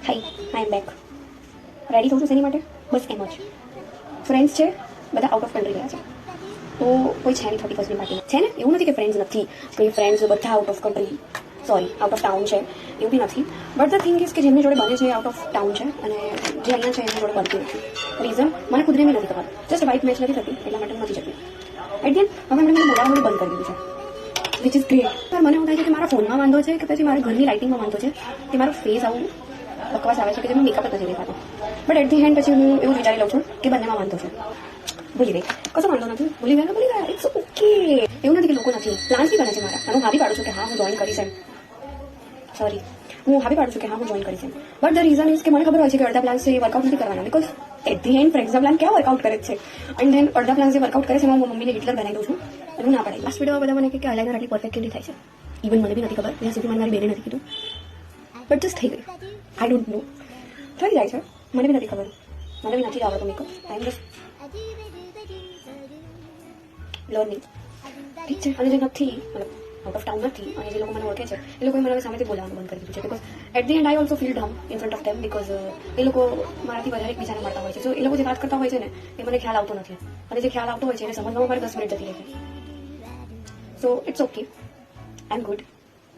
High આઈ એમ back. Ready થઉં છું શેની માટે? બસ એમ જ. ફ્રેન્ડ્સ છે બધા આઉટ ઓફ કન્ટ્રી ગયા છે, તો કોઈ છે નહીં 31મી પાર્ટીમાં. છે ને, એવું નથી કે ફ્રેન્ડ્સ નથી, કે ફ્રેન્ડ્સ બધા out of country, sorry out of town છે, એવું બી નથી. બટ ધ થિંગ ઇઝ કે જેમની જોડે બને છે આઉટ ઓફ ટાઉન છે, અને જે અહીંયા છે એમની જોડે બનતી નથી. રીઝન મને ખુદને બી નથી ખબર, જસ્ટ વાઇબ મેચ નથી થતી એટલા માટે નથી જતી. એટ ધ હવે એમણે મને બોલાવવાનું બંધ કરી દીધું છે, વિચ ઇઝ ગ્રેટ. પણ મને એવું થાય છે કે મારા ફોનમાં વાંધો છે કે પછી મારા ઘરની લાઇટિંગમાં વાંધો છે કે મારો ફેસ આવું બકવાસ આવે છે કે જેમાં મેકઅપ જ નથી દેખાતો. બટ એટ ધી હેન્ડ પછી હું એવું વિચારી લઉં છું કે બંનેમાં વાંધો છે. ભૂલી ગઈ, કશો વાંધો નથી, ભૂલી ગયા, ઇટ્સ ઓકે. એવું નથી કે લોકો નથી, પ્લાન્સ બી બને છે મારા, અને હું હાવી પાડું છું કે હા હું જોઈન કરીશ એમ. સોરી, હું હાવી પાડું છું કે હા હું જોઈન કરીશ એમ. બટ ધ રીઝન ઇઝ કે મને ખબર હોય છે કે અડધા પ્લાન્સ એ વર્કઆઉટ નથી કરવાના, બિકોઝ એટ ધી એન્ડ ફ્રેન્ડ્સના પ્લાન ક્યાં વર્કઆઉટ કરે છે, એન્ડ ધેન અડધા પ્લાન્સ જે વર્કઆઉટ કરે છે એમાં હું મમ્મીને હિટલર બનાવી દઉં છું, અને હું ના પડાય. લાસ્ટ વિડીયો બધા મને કે આઈલાઇનર આટલી પરફેક્ટ કેવી થાય છે, ઇવન મને બી નથી ખબર, ત્યાં સુધી મને મારી બેને નથી કીધું, બટ જસ્ટ થઈ ગયું. આઈ ડોન્ટ નો, થઈ જાય છે, મને બી નથી ખબર, મને બી નથી આવડતું મેકઅપ. આઈ એમ જસ્ટ લર્નિંગ. ઠીક છે, અને જે નથી મતલબ આઉટ ઓફ ટાઉન નથી અને જે લોકો મને ઓળખે છે એ લોકોએ મને હવે સામેથી બોલાવવાનું બંધ કરી દીધું છે, because at the end I also feel dumb in front of them, because એ લોકો મારાથી વધારે એકબીજાને મળતા હોય છે. સો એ લોકો જે વાત કરતા હોય છે ને એ મને ખ્યાલ આવતો નથી, અને જે ખ્યાલ આવતો હોય છે એને સમજવામાં મારે 10 મિનિટ જતી રહે છે. So it's okay, I am good.